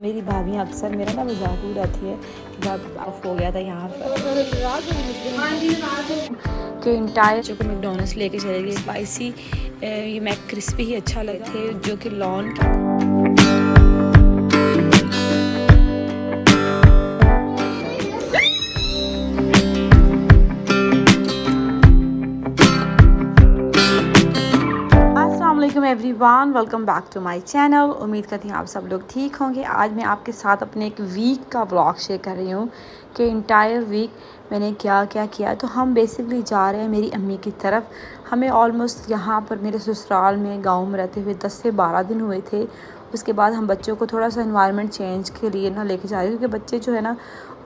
मेरी भाभी अक्सर मेरा ना मजाक उड़ाती है कि भाभी ऑफ हो गया था यहाँ पर कि इंटायर जो कि मैकडोनल्ड्स लेके चले गए स्पाइसी ये मैक क्रिस्पी ही अच्छा लगे थे जो कि लॉन के अस्सलाम everyone, welcome back to my channel. उम्मीद करती हूँ आप सब लोग ठीक होंगे। आज मैं आपके साथ अपने एक वीक का व्लॉग शेयर कर रही हूँ कि इंटायर वीक मैंने क्या क्या किया। तो हम बेसिकली जा रहे हैं मेरी अम्मी की तरफ। हमें ऑलमोस्ट यहाँ पर मेरे ससुराल में गांव में रहते हुए 10 से 12 दिन हुए थे। उसके बाद हम बच्चों को थोड़ा सा इन्वायरमेंट चेंज के लिए ना लेके जा रहे हैं, क्योंकि बच्चे जो है ना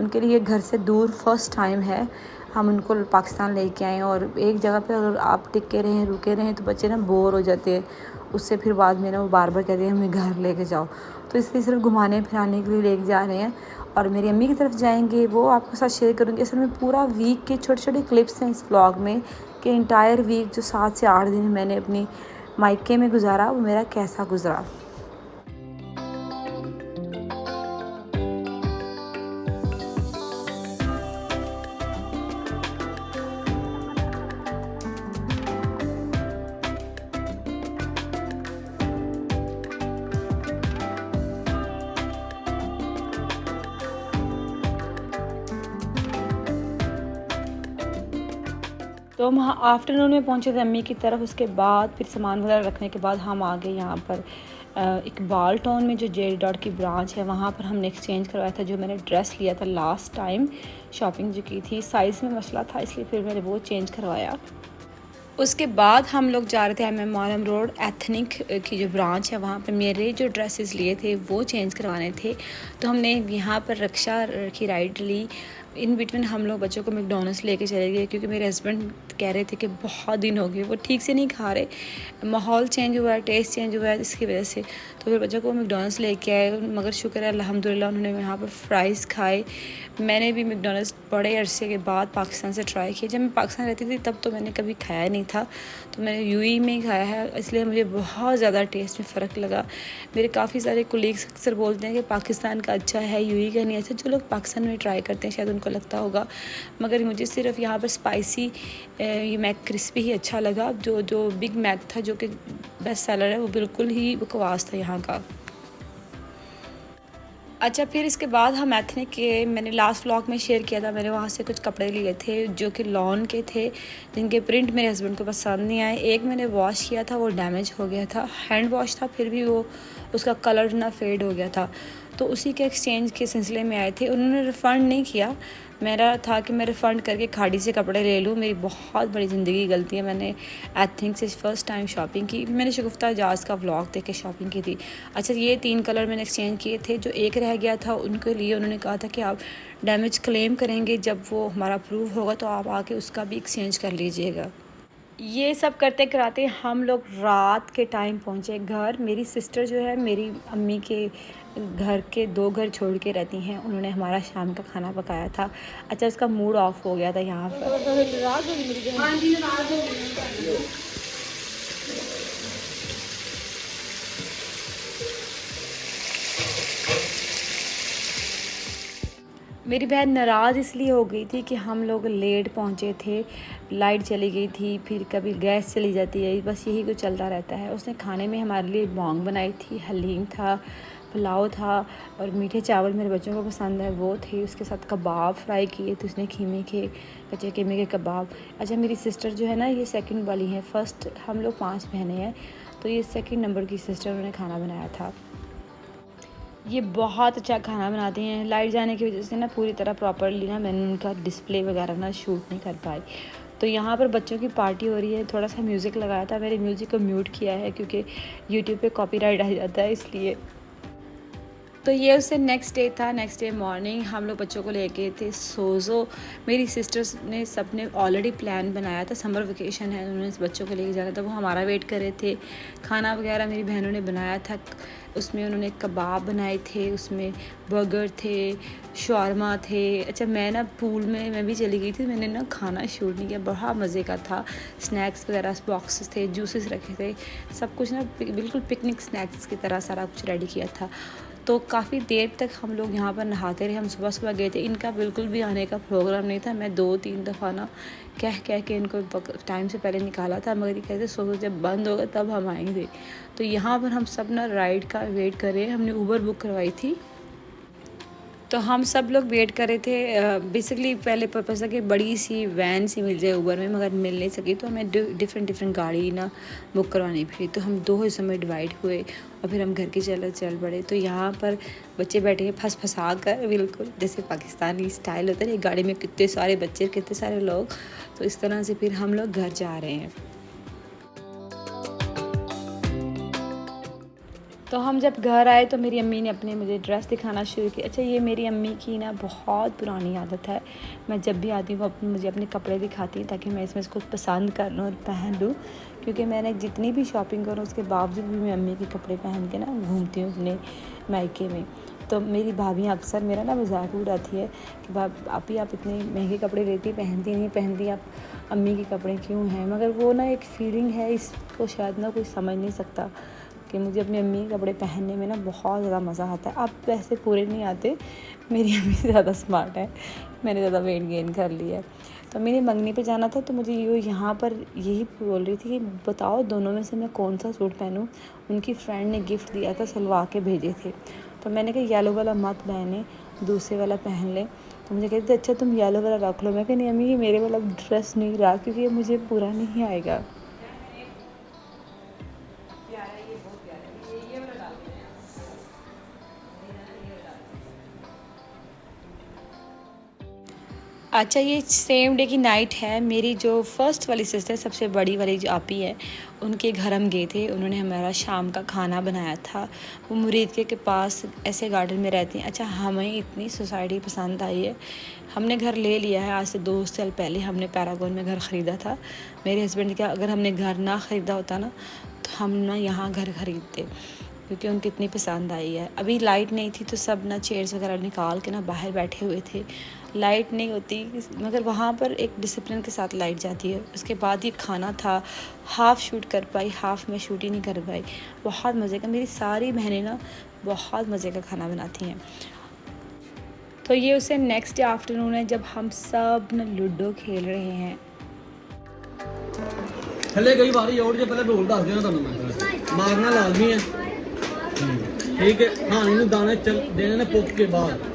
उनके लिए घर से दूर फर्स्ट टाइम है। हम उनको पाकिस्तान लेके आए और एक जगह पे अगर आप टिके रहें रुके रहें तो बच्चे ना बोर हो जाते हैं। उससे फिर बाद में ना वो बार बार कहते हैं हमें घर लेके जाओ। तो इसलिए सिर्फ घुमाने फिराने के लिए लेके जा रहे हैं और मेरी अम्मी की तरफ जाएंगे, वो आपके साथ शेयर करूँगी। असल में पूरा वीक के छोटे छोटे क्लिप्स हैं इस व्लॉग में कि इंटायर वीक जो 7 से 8 दिन मैंने अपनी मायके में गुजारा वो मेरा कैसा गुजरा। तो हम आफ्टरनून में पहुंचे थे अम्मी की तरफ। उसके बाद फिर सामान वगैरह रखने के बाद हम आ गए यहाँ पर इकबाल टाउन में जो जे डॉट की ब्रांच है वहाँ पर हमने एक्सचेंज करवाया था। जो मैंने ड्रेस लिया था लास्ट टाइम शॉपिंग जो की थी, साइज़ में मसला था इसलिए फिर मैंने वो चेंज करवाया। उसके बाद हम लोग जा रहे थे MM रोड एथनिक की जो ब्रांच है वहाँ पे मेरे जो ड्रेसेस लिए थे वो चेंज करवाने थे। तो हमने यहाँ पर रिक्शा की राइड ली। इन बिटवीन हम लोग बच्चों को मैकडोनल्ड्स लेके चले गए, क्योंकि मेरे हस्बैंड कह रहे थे कि बहुत दिन हो गए, वो ठीक से नहीं खा रहे, माहौल चेंज हुआ है, टेस्ट चेंज हुआ है इसकी वजह से। तो फिर बच्चों को मैकडोनल्ड्स लेके आए, मगर शुक्र है अल्हम्दुलिल्लाह उन्होंने यहाँ पर फ्राइज़ खाए। मैंने भी मैकडोनल्ड्स बड़े अरसे के बाद पाकिस्तान से ट्राई किया। जब मैं पाकिस्तान रहती थी तब तो मैंने कभी खाया नहीं था, तो मैंने UAE में ही खाया है, इसलिए मुझे बहुत ज़्यादा टेस्ट में फ़र्क लगा। मेरे काफ़ी सारे कोलीग्स अक्सर बोलते हैं कि पाकिस्तान का अच्छा है, UAE का नहीं अच्छा। जो लोग पाकिस्तान में ट्राई करते हैं शायद उनको लगता होगा, मगर मुझे सिर्फ यहाँ पर स्पाइसी ये मैक क्रिस्पी ही अच्छा लगा। जो बिग मैक था जो कि बेस्ट सेलर है वो बिल्कुल ही बकवास था यहाँ का। अच्छा, फिर इसके बाद हम एथनिक के मैंने लास्ट व्लॉग में शेयर किया था, मैंने वहाँ से कुछ कपड़े लिए थे जो कि लॉन के थे, जिनके प्रिंट मेरे हस्बैंड को पसंद नहीं आए। एक मैंने वॉश किया था वो डैमेज हो गया था, हैंड वॉश था, फिर भी वो उसका कलर ना फेड हो गया था। तो उसी के एक्सचेंज के सिलसिले में आए थे। उन्होंने रिफ़ंड नहीं किया, मेरा था कि मैं रिफ़ंड करके खाड़ी से कपड़े ले लूँ। मेरी बहुत बड़ी ज़िंदगी की गलती है, मैंने एथनिक से फ़र्स्ट टाइम शॉपिंग की। मैंने शगुफ्ता एजाज का व्लॉग देख के शॉपिंग की थी। अच्छा, ये 3 कलर मैंने एक्सचेंज किए थे। जो एक रह गया था उनके लिए उन्होंने कहा था कि आप डैमेज क्लेम करेंगे, जब वो हमारा अप्रूव होगा तो आप आके उसका भी एक्सचेंज कर लीजिएगा। ये सब करते कराते हम लोग रात के टाइम पहुँचे घर। मेरी सिस्टर जो है मेरी अम्मी के घर के 2 घर छोड़ के रहती हैं, उन्होंने हमारा शाम का खाना पकाया था। अच्छा, उसका मूड ऑफ हो गया था यहाँ पर। मेरी बहन नाराज़ इसलिए हो गई थी कि हम लोग लेट पहुँचे थे, लाइट चली गई थी, फिर कभी गैस चली जाती है, बस यही कुछ चलता रहता है। उसने खाने में हमारे लिए बोंग बनाई थी, हलीम था, पुलाव था और मीठे चावल मेरे बच्चों को पसंद है वो थे। उसके साथ कबाब फ्राई किए थे उसने, कीमे के, कच्चे कीमे के कबाब। अच्छा, मेरी सिस्टर जो है ना ये सेकंड वाली है, फर्स्ट हम लोग 5 बहनें हैं, तो ये सेकंड नंबर की सिस्टर, उन्होंने खाना बनाया था। ये बहुत अच्छा खाना बनाते हैं। लाइट जाने की वजह से ना पूरी तरह प्रॉपरली ना मैंने उनका डिस्प्ले वगैरह ना शूट नहीं कर पाई। तो यहाँ पर बच्चों की पार्टी हो रही है, थोड़ा सा म्यूज़िक लगाया था, मैंने म्यूज़िक को म्यूट किया है क्योंकि यूट्यूब पे कॉपीराइट आ जाता है इसलिए। तो ये उससे नेक्स्ट डे था। नेक्स्ट डे मॉर्निंग हम लोग बच्चों को ले गए थे सोज़ो। मेरी सिस्टर्स ने सब ने ऑलरेडी प्लान बनाया था, समर वेकेशन है, उन्होंने बच्चों को लेके जाना था, वो हमारा वेट कर रहे थे। खाना वगैरह मेरी बहनों ने बनाया था, उसमें उन्होंने कबाब बनाए थे, उसमें बर्गर थे, शॉर्मा थे। अच्छा, मैं ना पूल में मैं भी चली गई थी, मैंने ना खाना शूट नहीं किया, बहुत मज़े का था। स्नैक्स वगैरह बॉक्सेस थे, जूसेस रखे थे, सब कुछ ना बिल्कुल पिकनिक स्नैक्स की तरह सारा कुछ रेडी किया था। तो काफ़ी देर तक हम लोग यहाँ पर नहाते रहे। हम सुबह सुबह गए थे, इनका बिल्कुल भी आने का प्रोग्राम नहीं था। मैं 2-3 दफ़ा ना कह के इनको टाइम से पहले निकाला था, मगर ये कहते सोचो जब बंद होगा तब हम आएंगे। तो यहाँ पर हम सब ना राइड का वेट कर रहे हैं। हमने ऊबर बुक करवाई थी, तो हम सब लोग वेट कर रहे थे। बेसिकली पहले पर्पज़ था कि बड़ी सी वैन सी मिल जाए ऊबर में, मगर मिल नहीं सकी, तो हमें डिफरेंट गाड़ी ना बुक करवानी पड़ी। तो हम 2 हिस्सों में डिवाइड हुए और फिर हम घर की चल पड़े। तो यहाँ पर बच्चे बैठे हैं फंसा कर, बिल्कुल जैसे पाकिस्तानी स्टाइल होता है। एक गाड़ी में कितने सारे बच्चे, कितने सारे लोग, तो इस तरह से फिर हम लोग घर जा रहे हैं। तो हम जब घर आए तो मेरी अम्मी ने अपने मुझे ड्रेस दिखाना शुरू की। अच्छा, ये मेरी अम्मी की ना बहुत पुरानी आदत है। मैं जब भी आती हूँ वो मुझे अपने कपड़े दिखाती है ताकि मैं इसमें इसको पसंद कर लूँ और पहन लूँ, क्योंकि मैंने जितनी भी शॉपिंग करूँ उसके बावजूद भी मैं अम्मी के कपड़े पहन के ना घूमती हूँ अपने मायके में। तो मेरी भाभी अक्सर मेरा ना मजाक उड़ाती है कि आप इतने महंगे कपड़े लेती पहनती आप अम्मी के कपड़े क्यों हैं। मगर वो ना एक फीलिंग है, इसको शायद ना कोई समझ नहीं सकता कि मुझे अपनी अम्मी के कपड़े पहनने में ना बहुत ज़्यादा मज़ा आता है। अब वैसे पूरे नहीं आते, मेरी अम्मी से ज़्यादा स्मार्ट है, मैंने ज़्यादा वेट गेन कर लिया है। तो मेरी मंगनी पे जाना था, तो मुझे ये यहाँ पर यही बोल रही थी कि बताओ दोनों में से मैं कौन सा सूट पहनूं। उनकी फ्रेंड ने गिफ्ट दिया था, सिलवा के भेजे थे। तो मैंने कहा येलो वाला मत पहने, दूसरे वाला पहन ले। तो मुझे कहते अच्छा तुम येलो वाला रख लो। मैं कहा नहीं अम्मी, ये मेरे वाला ड्रेस नहीं रहा, क्योंकि ये मुझे पूरा नहीं आएगा। अच्छा, ये सेम डे की नाइट है। मेरी जो फर्स्ट वाली सिस्टर, सबसे बड़ी वाली जो आपी है, उनके घर हम गए थे। उन्होंने हमारा शाम का खाना बनाया था। वो मुरीद के पास ऐसे गार्डन में रहती हैं। अच्छा, हमें इतनी सोसाइटी पसंद आई है, हमने घर ले लिया है। आज से 2 साल पहले हमने पैरागॉन में घर ख़रीदा था। मेरे हस्बैंड का अगर हमने घर ना ख़रीदा होता ना, तो हम ना यहाँ घर ख़रीदते, क्योंकि उनको इतनी पसंद आई है। अभी लाइट नहीं थी तो सब ना चेयर्स वगैरह निकाल के ना बाहर बैठे हुए थे। लाइट नहीं होती, मगर वहाँ पर एक डिसिप्लिन के साथ लाइट जाती है। उसके बाद ये खाना था, हाफ़ शूट कर पाई, हाफ़ में शूट ही नहीं कर पाई। बहुत मज़े का, मेरी सारी बहनें ना बहुत मज़े का खाना बनाती हैं। तो ये उसे नेक्स्ट डे आफ्टरनून है, जब हम सब ना लूडो खेल रहे हैं। थले कई बार और जो पहले रूल दस देना तुम मैं मारना लाजमी है, ठीक है। हानी नूं दाने चल देने ने पुक के बाद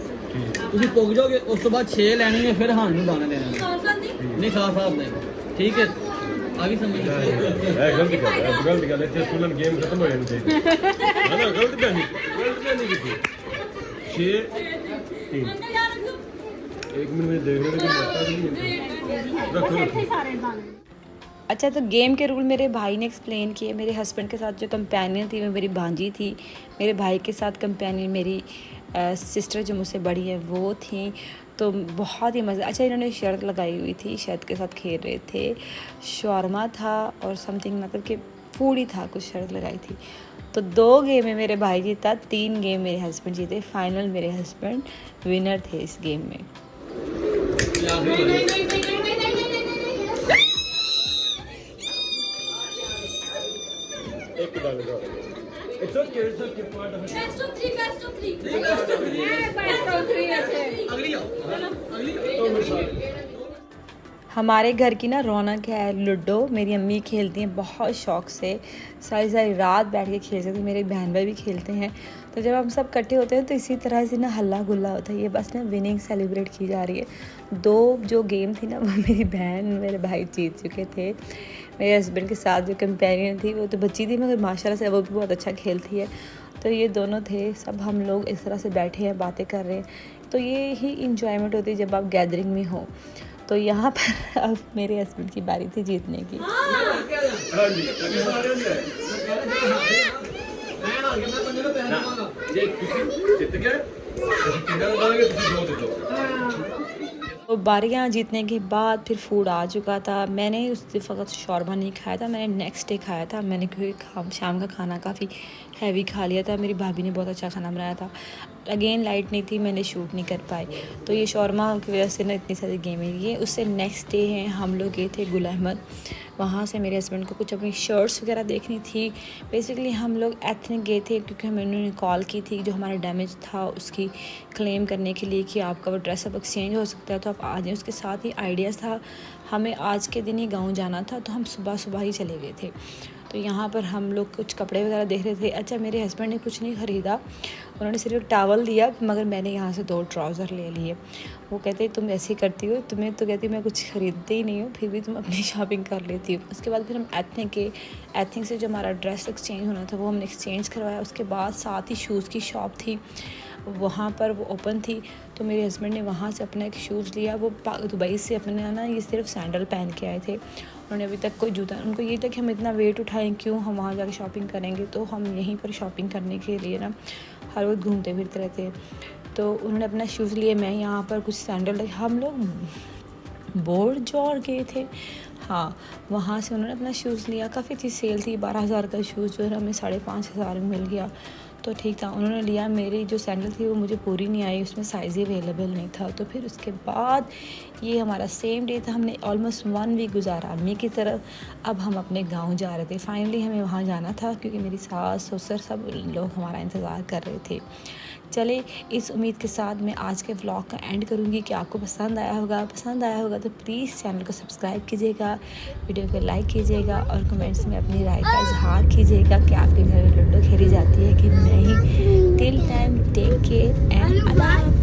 तुम पुक जाओगे, उस तो बाद 6 लैनी है, फिर हानी नूं दाने देने नहीं, साफ साफ नहीं, ठीक है। आगे समझ गलती कर लेते सुनन गेम खत्म हो जाती है ना, गलती नहीं की 6-3 1 मिनट में देख रहे थे रखो। अच्छा, तो गेम के रूल मेरे भाई ने एक्सप्लेन किए। मेरे हस्बैंड के साथ जो कंपेनियन थी वो मेरी भांजी थी। मेरे भाई के साथ कंपेनियन मेरी सिस्टर जो मुझसे बड़ी है वो थी। तो बहुत ही मज़ा। अच्छा, इन्होंने शर्त लगाई हुई थी, शर्त के साथ खेल रहे थे। शौरमा था और समथिंग, मतलब कि फूड ही था, कुछ शर्त लगाई थी। तो 2 गेम में मेरे भाई जीता, 3 गेम मेरे हस्बैंड जीते। फाइनल मेरे हस्बैंड विनर थे इस गेम में। It's okay, it's okay, part of it. Best of three. Best of three अगली हमारे घर की ना रौनक है लूडो। मेरी अम्मी खेलती हैं बहुत शौक़ से, सारी रात बैठ के खेलते थे। मेरे बहन भाई भी खेलते हैं। तो जब हम सब इकट्ठे होते हैं तो इसी तरह से ना हल्ला गुल्ला होता है। ये बस ना विनिंग सेलिब्रेट की जा रही है। 2 जो गेम थी ना वो मेरी बहन मेरे भाई जीत चुके थे। मेरे हस्बैंड के साथ जो कंपेनियन थी वो तो बच्ची थी, मगर माशाल्लाह से वो भी बहुत अच्छा खेलती है। तो ये दोनों थे, सब हम लोग इस तरह से बैठे हैं, बातें कर रहे हैं। तो ये ही इंजॉयमेंट होती है जब आप गैदरिंग में हो। तो यहाँ पर अब मेरे हस्बैंड की बारी थी जीतने की। तो बारियाँ जीतने के बाद फिर फूड आ चुका था। मैंने उस वक्त शौरमा नहीं खाया था, मैंने नेक्स्ट डे खाया था। मैंने क्योंकि शाम का खाना काफ़ी हैवी खा लिया था। मेरी भाभी ने बहुत अच्छा खाना बनाया था। अगेन लाइट नहीं थी, मैंने शूट नहीं कर पाई। तो ये शौरमा की वजह से ना इतनी सारी गेमें ये। उससे नेक्स्ट डे हैं हम लोग गए थे गुल अहमद। वहाँ से मेरे हस्बैंड को कुछ अपनी शर्ट्स वगैरह देखनी थी। बेसिकली हम लोग एथनिक गए थे क्योंकि हमें उन्होंने कॉल की थी जो हमारा डैमेज था उसकी क्लेम करने के लिए कि आपका वो ड्रेस अब एक्सचेंज हो सकता है तो आप आ जाएँ। उसके साथ ही आइडियाज़ था, हमें आज के दिन ही गाँव जाना था तो हम सुबह सुबह ही चले गए थे। तो यहाँ पर हम लोग कुछ कपड़े वगैरह देख रहे थे। अच्छा, मेरे हस्बैंड ने कुछ नहीं ख़रीदा, उन्होंने सिर्फ एक टावल दिया, मगर मैंने यहाँ से 2 ट्राउज़र ले लिए। वो कहते तुम ऐसे ही करती हो, तुम्हें तो कहती मैं कुछ ख़रीदती ही नहीं हूँ, फिर भी तुम अपनी शॉपिंग कर लेती हो। उसके बाद फिर हम एथनिक से जो हमारा ड्रेस एक्सचेंज होना था वो हमने एक्सचेंज करवाया। उसके बाद साथ ही शूज़ की शॉप थी, वहाँ पर वो ओपन थी, तो मेरे हस्बैंड ने वहाँ से अपना एक शूज़ लिया। वो दुबई से अपने ना ये सिर्फ सैंडल पहन के आए थे, उन्होंने अभी तक कोई जूता, उनको ये था कि हम इतना वेट उठाएं क्यों, हम वहाँ जाके शॉपिंग करेंगे। तो हम यहीं पर शॉपिंग करने के लिए ना हर वक्त घूमते फिरते रहते। तो उन्होंने अपना शूज़ लिए, मैं यहाँ पर कुछ सैंडल, हम लोग बोर्ड जोड़ गए थे। हाँ, वहाँ से उन्होंने अपना शूज़ लिया, काफ़ी अच्छी सेल थी, 12,000 का शूज़ जो है हमें 5,500 में मिल गया, तो ठीक था। उन्होंने लिया, मेरी जो सैंडल थी वो मुझे पूरी नहीं आई, उसमें साइज़ ही अवेलेबल नहीं था। तो फिर उसके बाद ये हमारा सेम डे था, हमने ऑलमोस्ट 1 वीक गुजारा अम्मी की तरफ। अब हम अपने गांव जा रहे थे, फाइनली हमें वहाँ जाना था क्योंकि मेरी सास ससुर सब लोग हमारा इंतज़ार कर रहे थे। चले, इस उम्मीद के साथ मैं आज के व्लॉग का एंड करूँगी कि आपको पसंद आया होगा तो प्लीज़ चैनल को सब्सक्राइब कीजिएगा, वीडियो को लाइक कीजिएगा और कमेंट्स में अपनी राय का इजहार कीजिएगा कि आपके घर में लूडो खेली जाती है कि नहीं। Till time take care and Allah.